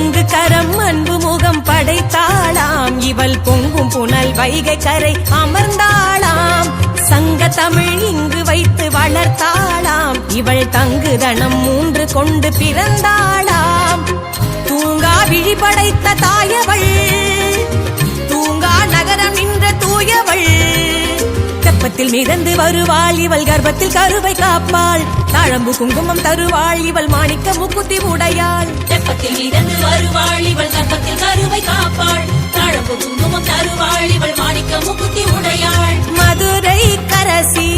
பொங்கு கரம் அன்பு முகம் படைத்தாளாம் இவள் பொங்கும் புனல் வைகை கரை அமர்ந்தாளாம் சங்க தமிழ் இங்கு வைத்து வளர்த்தாளாம் இவள் தங்குதனம் 3 கொண்டு பிறந்தாளாம் தூங்கா விழி படைத்த தாயவள் தூங்கா நகரம் நின்ற தூயவள் தெப்பத்தில் மிதந்து வருவாள் இவள் கர்ப்பத்தில் கருவை காப்பாள் தாழம்பு குங்குமம் தருவாள் இவள் மாணிக்க முக்குத்தி உடையாள் தெப்பத்தில் மிதந்து வருவாள் இவள் கர்ப்பத்தில் கருவை காப்பாள் தாழம்பு குங்குமம் தருவாள் இவள் மாணிக்க முக்குத்தி உடையாள் மதுரை கரசி